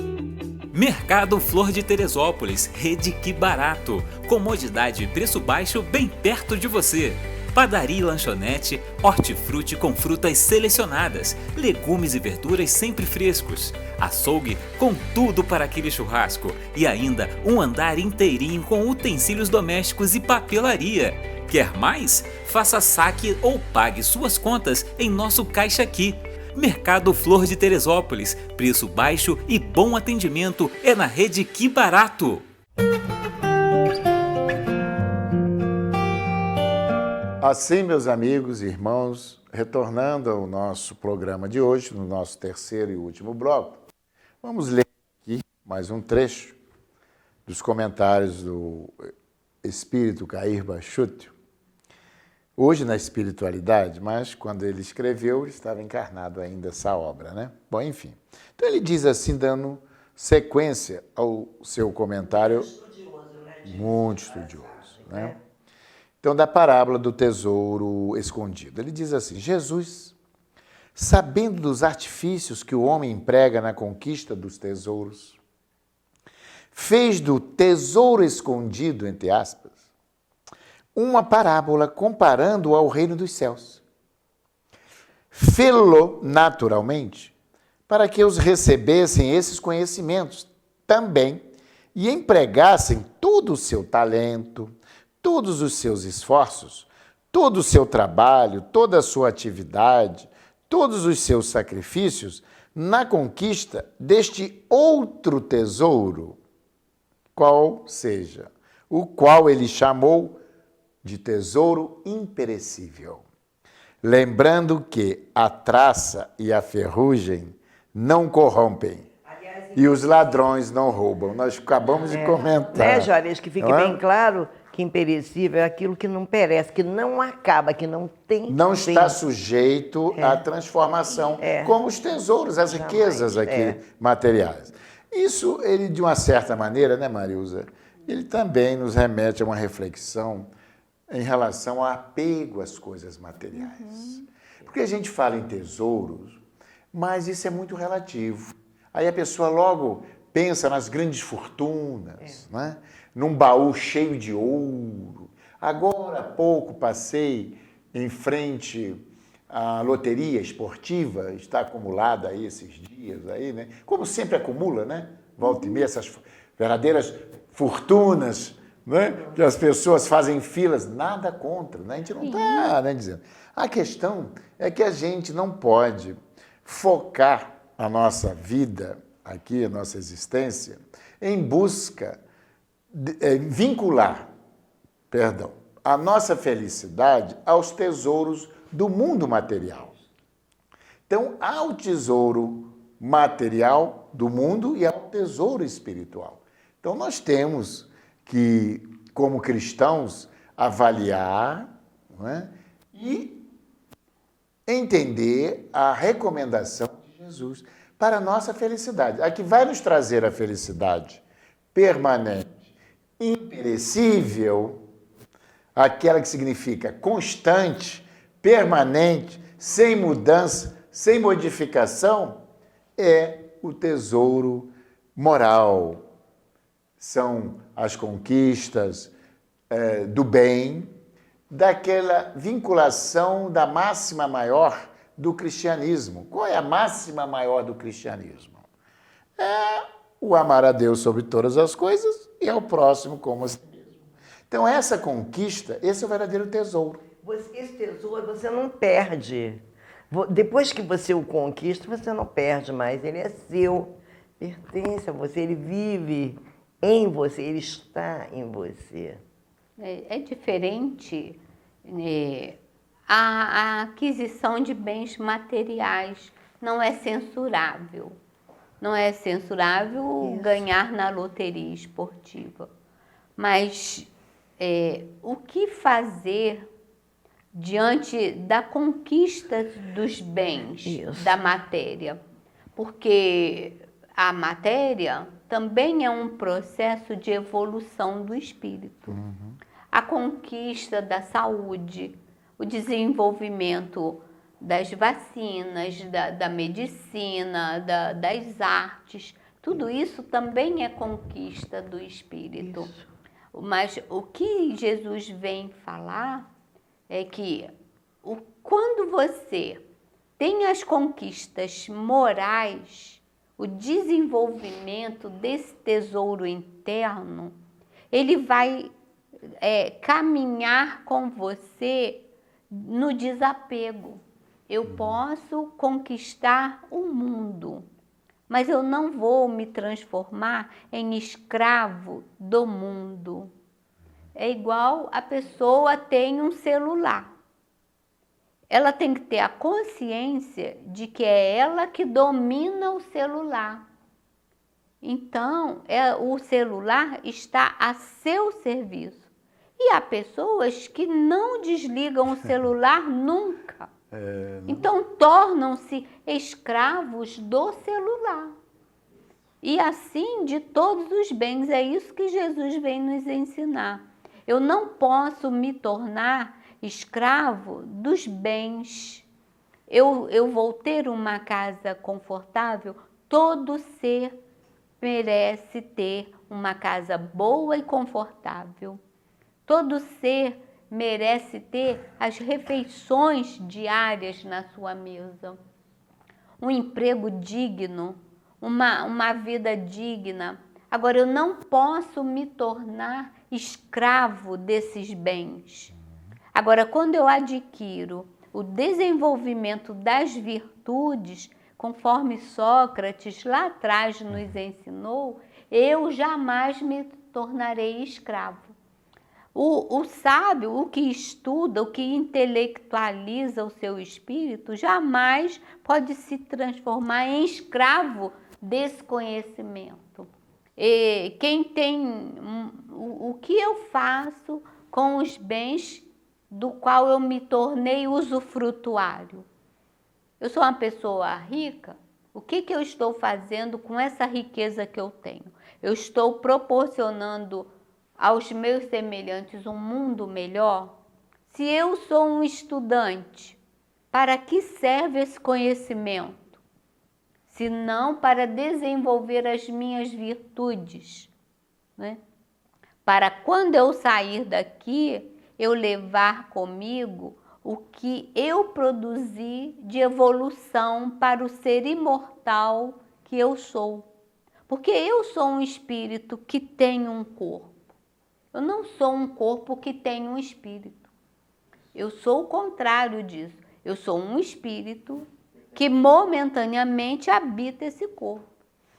H: Mercado Flor de Teresópolis, Rede Que Barato. Comodidade e preço baixo bem perto de você. Padaria e lanchonete, hortifruti com frutas selecionadas, legumes e verduras sempre frescos, açougue com tudo para aquele churrasco e ainda um andar inteirinho com utensílios domésticos e papelaria. Quer mais? Faça saque ou pague suas contas em nosso Caixa Aqui. Mercado Flor de Teresópolis, preço baixo e bom atendimento é na Rede Que Barato.
B: Assim, meus amigos e irmãos, retornando ao nosso programa de hoje, no nosso terceiro e último bloco, vamos ler aqui mais um trecho dos comentários do espírito Cair Bachútil. Hoje na espiritualidade, mas quando ele escreveu, ele estava encarnado ainda essa obra, né? Bom, enfim. Então ele diz assim, dando sequência ao seu comentário. Muito estudioso, né? Então, da parábola do tesouro escondido. Ele diz assim, Jesus, sabendo dos artifícios que o homem emprega na conquista dos tesouros, fez do tesouro escondido, entre aspas, uma parábola comparando-o ao reino dos céus. Fê-lo naturalmente para que os recebessem esses conhecimentos também e empregassem todo o seu talento, todos os seus esforços, todo o seu trabalho, toda a sua atividade, todos os seus sacrifícios na conquista deste outro tesouro, qual seja, o qual ele chamou de tesouro imperecível. Lembrando que a traça e a ferrugem não corrompem e os ladrões não roubam. Nós acabamos de comentar.
D: Né, Juarez? Que fique bem claro que imperecível é aquilo que não perece, que não acaba, que não tem
B: não
D: fim.
B: Está sujeito à transformação, como os tesouros, as riquezas aqui materiais. Isso, ele de uma certa maneira, né, Marilza, ele também nos remete a uma reflexão em relação ao apego às coisas materiais. Porque a gente fala em tesouros, mas isso é muito relativo. Aí a pessoa logo pensa nas grandes fortunas, né? Num baú cheio de ouro. Agora há pouco passei em frente à loteria esportiva, está acumulada aí esses dias, aí, né? Como sempre acumula, né? Volta e meia, essas verdadeiras fortunas, né? Que as pessoas fazem filas, nada contra, né? A gente não está, né, dizendo. A questão é que a gente não pode focar a nossa vida aqui, a nossa existência, em busca de vincular, a nossa felicidade aos tesouros do mundo material. Então, há o tesouro material do mundo e há o tesouro espiritual. Então, nós temos que, como cristãos, avaliar, não é? E entender a recomendação de Jesus para a nossa felicidade. A que vai nos trazer a felicidade permanente, imperecível, aquela que significa constante, permanente, sem mudança, sem modificação, é o tesouro moral. São as conquistas do bem, daquela vinculação da máxima maior do cristianismo. Qual é a máxima maior do cristianismo? É o amar a Deus sobre todas as coisas e ao próximo como a si mesmo. Então, essa conquista, esse é o verdadeiro tesouro.
D: Esse tesouro você não perde. Depois que você o conquista, você não perde mais. Ele é seu, pertence a você, ele vive em você, ele está em você.
C: É diferente a aquisição de bens materiais. Não é censurável. Não é censurável ganhar na loteria esportiva. Mas o que fazer diante da conquista dos bens, da matéria? Porque a matéria também é um processo de evolução do espírito. A conquista da saúde, o desenvolvimento das vacinas, da medicina, das artes, tudo isso também é conquista do espírito. Isso. Mas o que Jesus vem falar é que quando você tem as conquistas morais, o desenvolvimento desse tesouro interno, ele vai caminhar com você no desapego. Eu posso conquistar o mundo, mas eu não vou me transformar em escravo do mundo. É igual a pessoa tem um celular. ela tem que ter a consciência de que é ela que domina o celular. Então, o celular está a seu serviço. E há pessoas que não desligam o celular nunca. Então, tornam-se escravos do celular. E assim de todos os bens. É isso que Jesus vem nos ensinar. Eu não posso me tornar escravo dos bens. Eu vou ter uma casa confortável. Todo ser merece ter uma casa boa e confortável. Todo ser merece ter as refeições diárias na sua mesa. Um emprego digno, uma vida digna. Agora, eu não posso me tornar escravo desses bens. Agora, quando eu adquiro o desenvolvimento das virtudes, conforme Sócrates lá atrás nos ensinou, eu jamais me tornarei escravo. O sábio, o que estuda, o que intelectualiza o seu espírito, jamais pode se transformar em escravo desse conhecimento. E quem tem o que eu faço com os bens do qual eu me tornei usufrutuário? Eu sou uma pessoa rica, o que eu estou fazendo com essa riqueza que eu tenho? Eu estou proporcionando aos meus semelhantes um mundo melhor? Se eu sou um estudante, para que serve esse conhecimento? Se não para desenvolver as minhas virtudes, né? Para quando eu sair daqui, eu levar comigo o que eu produzi de evolução para o ser imortal que eu sou. Porque eu sou um espírito que tem um corpo. Eu não sou um corpo que tem um espírito. Eu sou o contrário disso. Eu sou um espírito que momentaneamente habita esse corpo.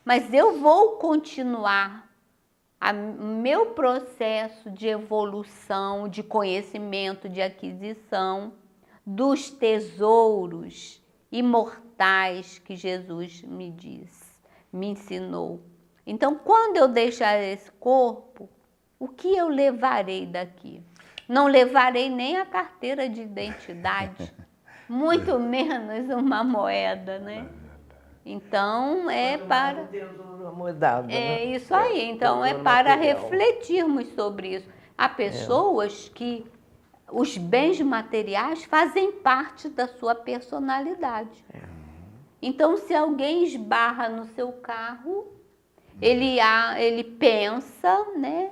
C: Mas eu vou continuar o meu processo de evolução, de conhecimento, de aquisição dos tesouros imortais que Jesus me ensinou. Então, quando eu deixar esse corpo, o que eu levarei daqui? Não levarei nem a carteira de identidade, muito menos uma moeda, né? Então, é para... É isso aí. Então, é para refletirmos sobre isso. Há pessoas que os bens materiais fazem parte da sua personalidade. Então, se alguém esbarra no seu carro, ele pensa, né,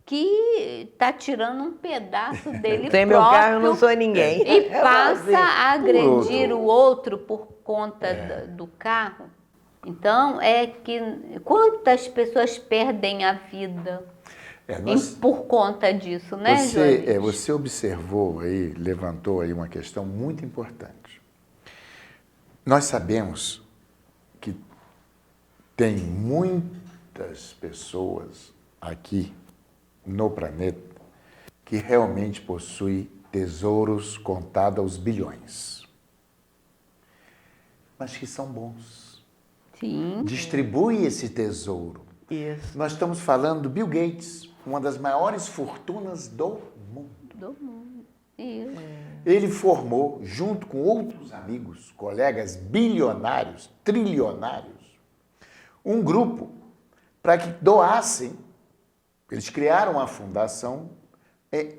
C: que está tirando um pedaço dele
D: Sem
C: próprio.
D: meu carro, eu não sou ninguém.
C: E passa a agredir o outro por conta do carro. Então, quantas pessoas perdem a vida por conta disso, né, Joanes?
B: Você observou aí, levantou aí uma questão muito importante. Nós sabemos que tem muitas pessoas aqui no planeta que realmente possuem tesouros contados aos bilhões, mas que são bons.
C: Sim.
B: Distribui esse tesouro.
D: Isso.
B: Nós estamos falando do Bill Gates, uma das maiores fortunas do mundo.
C: Do mundo. Isso.
B: Ele formou, junto com outros amigos, colegas bilionários, trilionários, um grupo para que doassem. Eles criaram uma fundação,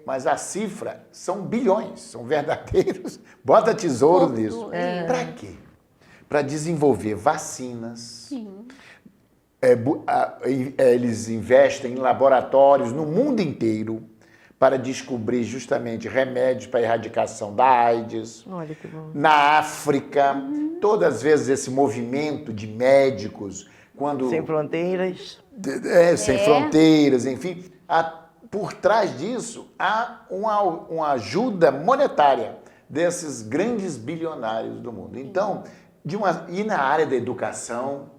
B: mas a cifra são bilhões, são verdadeiros. Bota tesouro nisso. Para quê? Para desenvolver vacinas.
C: Sim.
B: Eles investem em laboratórios no mundo inteiro para descobrir justamente remédios para a erradicação da AIDS.
D: Olha que bom.
B: Na África, todas as vezes esse movimento de médicos, quando...
D: Sem fronteiras.
B: Sem fronteiras, enfim. Por trás disso, há uma ajuda monetária desses grandes bilionários do mundo. Então, e na área da educação,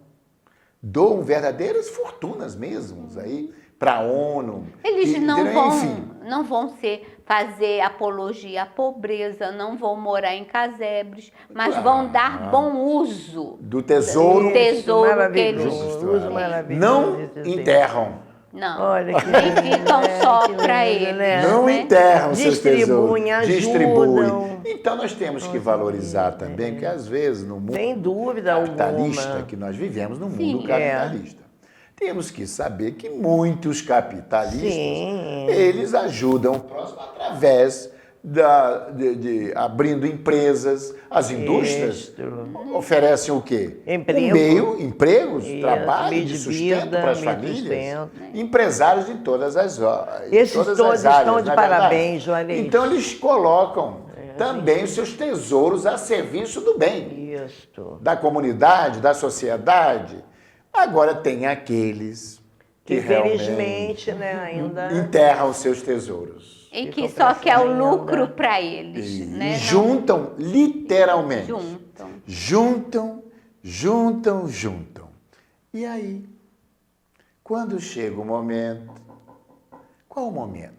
B: doam verdadeiras fortunas mesmo aí para a ONU.
C: Eles não vão ser fazer apologia à pobreza, não vão morar em casebres, mas
B: Claro.
C: vão dar bom uso
B: Do tesouro,
C: do tesouro que eles
D: Maravilhoso, uso maravilhoso.
B: não
D: desse Deus.
B: enterram.
C: não,
D: Olha que
C: nem
D: lindo,
C: ficam
D: né?
C: só
D: Que
C: para
D: lindo,
C: eles.
D: né?
B: Não enterram seus tesouros.
D: Distribuem,
B: Distribuem.
D: ajudam.
B: Então nós temos que valorizar também, porque às vezes no mundo
D: Sem dúvida
B: capitalista
D: alguma.
B: que nós vivemos, no
C: Sim.
B: mundo capitalista, temos que saber que muitos capitalistas,
D: Sim.
B: eles ajudam o próximo através de abrindo empresas. As indústrias
D: Isto.
B: oferecem o quê?
D: Emprego.
B: Empregos,
D: Isso,
B: trabalho,
D: meio
B: de
D: de
B: sustento
D: vida,
B: para as
D: meio de
B: famílias.
D: sustento.
B: Empresários de todas as
D: Esses
B: todas
D: todos
B: as áreas,
D: estão de
B: não é verdade?
D: parabéns, Juarez.
B: Então eles colocam também os seus tesouros a serviço do bem,
D: Isto.
B: da comunidade, da sociedade. Agora tem aqueles que realmente
D: Infelizmente, né, ainda...
B: enterram os seus tesouros.
C: E
D: Ficam
C: que só quer o
D: precisando.
C: lucro para eles,
B: E
C: né? Não
B: juntam, literalmente.
C: juntam.
B: Juntam. E aí, quando chega o momento, qual o momento?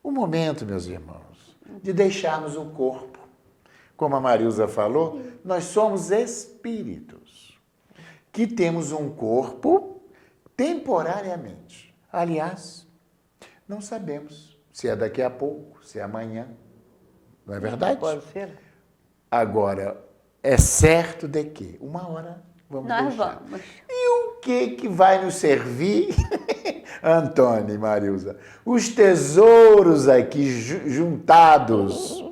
B: O momento, meus irmãos, de deixarmos o corpo. Como a Marilza falou, nós somos espíritos que temos um corpo temporariamente. Aliás, não sabemos se é daqui a pouco, se é amanhã. Não é verdade?
D: Pode ser.
B: Agora, é certo de que uma hora vamos
C: Nós
B: deixar.
C: vamos.
B: E o que vai nos servir, Antônio e Marilza? Os tesouros aqui juntados.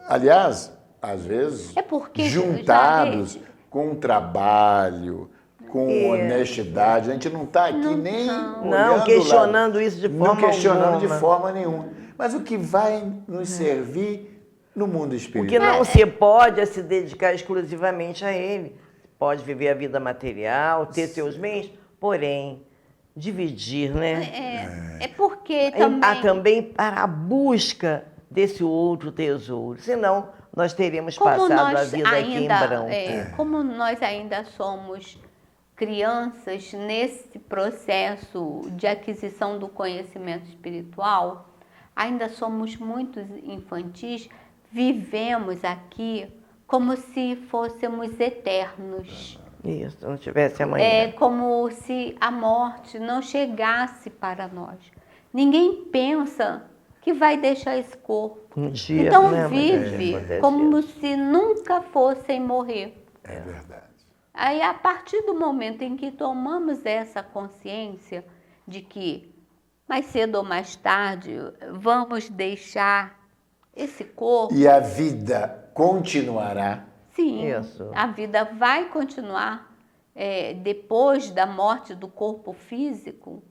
B: Aliás, às vezes,
C: É porque,
B: juntados
C: Juarez,
B: com trabalho, com honestidade. A gente não está aqui nem olhando
D: questionando isso de forma
B: Não questionando de
D: alguma.
B: forma nenhuma. Mas o que vai nos servir no mundo
D: O que
B: espiritual.
D: não se pode é se dedicar exclusivamente a ele. Pode viver a vida material, ter seus bens, porém, dividir, né?
C: É porque também...
D: Há também para a busca desse outro tesouro. Senão, nós teríamos passado a vida aqui em branco.
C: Como nós ainda somos crianças nesse processo de aquisição do conhecimento espiritual, ainda somos muito infantis, vivemos aqui como se fôssemos eternos.
D: Isso, não tivesse amanhã.
C: É como se a morte não chegasse para nós. Ninguém pensa que vai deixar esse corpo.
D: Um dia,
C: Então
D: né,
C: vive
D: acontece
C: como
D: isso.
C: se nunca fossem morrer.
B: É verdade.
C: Aí, a partir do momento em que tomamos essa consciência de que mais cedo ou mais tarde vamos deixar esse corpo,
B: E a vida continuará.
C: sim,
D: Isso.
C: a vida vai continuar depois da morte do corpo físico.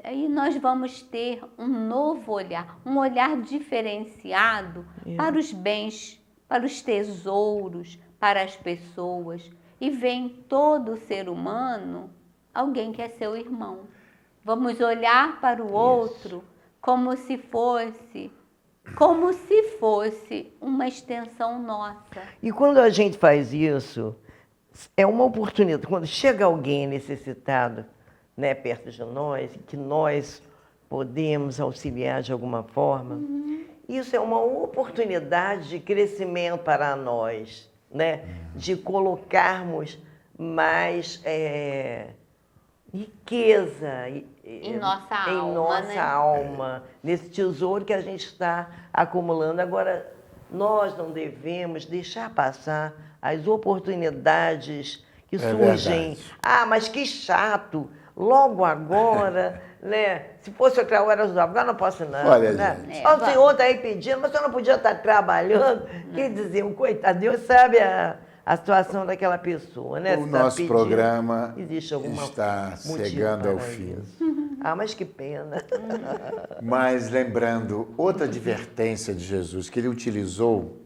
C: Aí nós vamos ter um novo olhar, um olhar diferenciado para os bens, para os tesouros, para as pessoas. E vem todo ser humano, alguém que é seu irmão. Vamos olhar para o outro como se fosse uma extensão nossa.
D: E quando a gente faz isso, é uma oportunidade. Quando chega alguém necessitado, né, perto de nós, que nós podemos auxiliar de alguma forma, isso é uma oportunidade de crescimento para nós, né? De colocarmos mais riqueza
C: Em nossa
D: em
C: alma,
D: nossa
C: né?
D: alma, nesse tesouro que a gente está acumulando. Agora, nós não devemos deixar passar as oportunidades que surgem.
B: verdade.
D: Ah, mas que chato! Logo agora, né? Se fosse outra hora, agora não posso não.
B: Olha,
D: né?
B: gente.
D: O senhor está aí pedindo, mas o senhor não podia estar trabalhando. Quer dizer, um coitado, Deus sabe a situação daquela pessoa, né?
B: O
D: Se tá
B: nosso
D: pedindo,
B: programa
D: existe alguma
B: está
D: motivo
B: chegando ao
D: para
B: fim.
D: isso. Ah, mas que pena.
B: Mas lembrando outra advertência de Jesus, que ele utilizou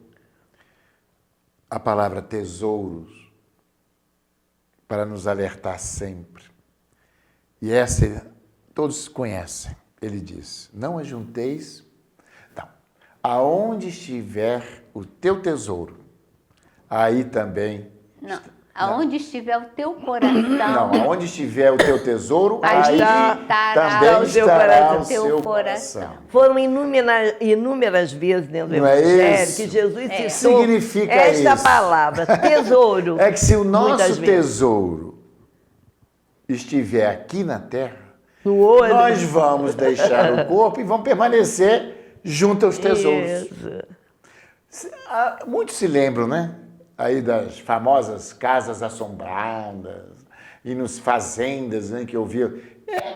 B: a palavra tesouros para nos alertar sempre. E essa todos conhecem. Ele diz: não ajunteis. Então, aonde estiver o teu tesouro, aí também.
C: Não, Aonde estiver o teu coração,
B: Não, aonde estiver o teu tesouro,
C: aí
B: aí
C: estará
B: também
C: o
B: estará o
C: teu
B: seu
C: coração.
B: coração.
D: Foram inúmeras vezes dentro do
B: Não é
D: Evangelho
B: isso?
D: que Jesus citou
B: Significa
D: esta
B: isso.
D: palavra, tesouro.
B: É que se o
D: muitas
B: nosso
D: vezes.
B: tesouro estiver aqui na terra,
D: No olho.
B: nós vamos deixar o corpo e vamos permanecer junto aos tesouros.
D: Isso.
B: Muitos se lembram, né? Aí das famosas casas assombradas e nos fazendas, né, que eu vi.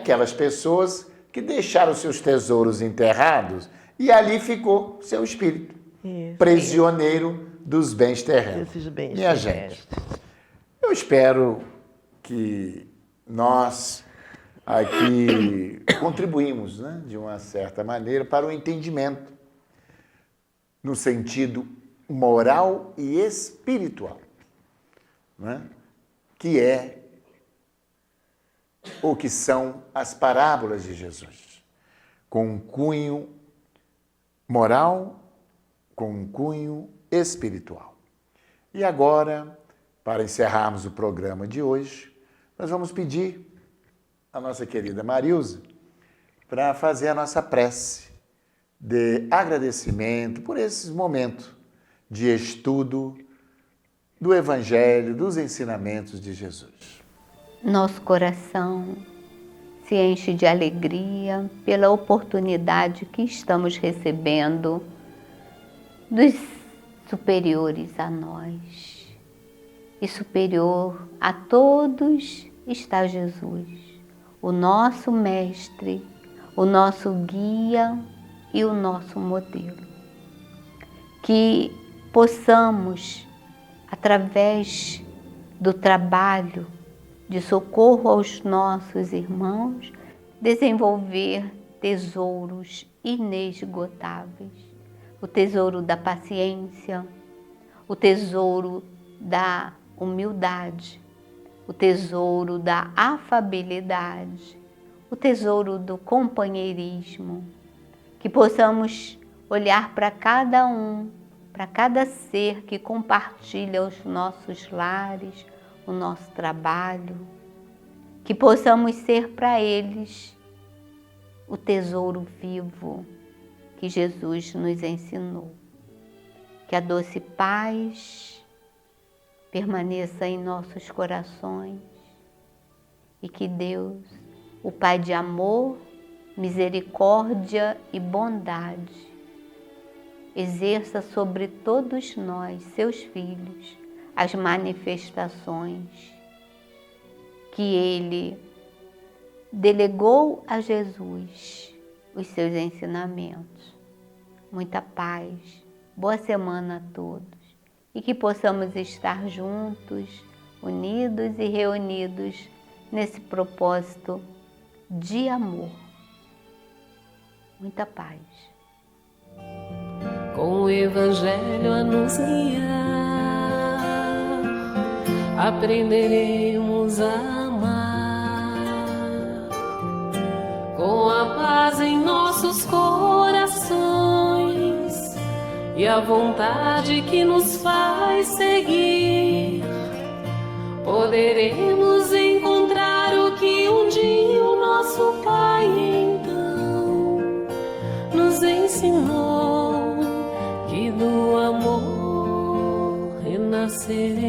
B: Aquelas pessoas que deixaram seus tesouros enterrados e ali ficou seu espírito,
D: Isso.
B: prisioneiro dos bens terrenos.
D: Esses bens
B: Minha
D: terrestres.
B: gente, eu espero que nós aqui contribuímos, né, de uma certa maneira para o entendimento no sentido moral e espiritual, né? Que é o que são as parábolas de Jesus, com um cunho moral, com um cunho espiritual. E agora, para encerrarmos o programa de hoje, nós vamos pedir à nossa querida Marilza para fazer a nossa prece de agradecimento por esse momento de estudo do Evangelho, dos ensinamentos de Jesus.
C: Nosso coração se enche de alegria pela oportunidade que estamos recebendo dos superiores a nós. E superior a todos está Jesus, o nosso mestre, o nosso guia e o nosso modelo. Que possamos, através do trabalho de socorro aos nossos irmãos, desenvolver tesouros inesgotáveis. O tesouro da paciência, o tesouro da humildade, o tesouro da afabilidade, o tesouro do companheirismo. Que possamos olhar para cada um, para cada ser que compartilha os nossos lares, o nosso trabalho, que possamos ser para eles o tesouro vivo que Jesus nos ensinou. Que a doce paz permaneça em nossos corações e que Deus, o Pai de amor, misericórdia e bondade, exerça sobre todos nós, seus filhos, as manifestações que Ele delegou a Jesus, os seus ensinamentos. Muita paz, boa semana a todos e que possamos estar juntos, unidos e reunidos nesse propósito de amor. Muita paz.
A: Com o Evangelho a nos guiar, aprenderemos a amar. Com a paz em nossos corações e a vontade que nos faz seguir, poderemos encontrar o que um dia o nosso Pai então nos ensinou, que do amor renasceremos.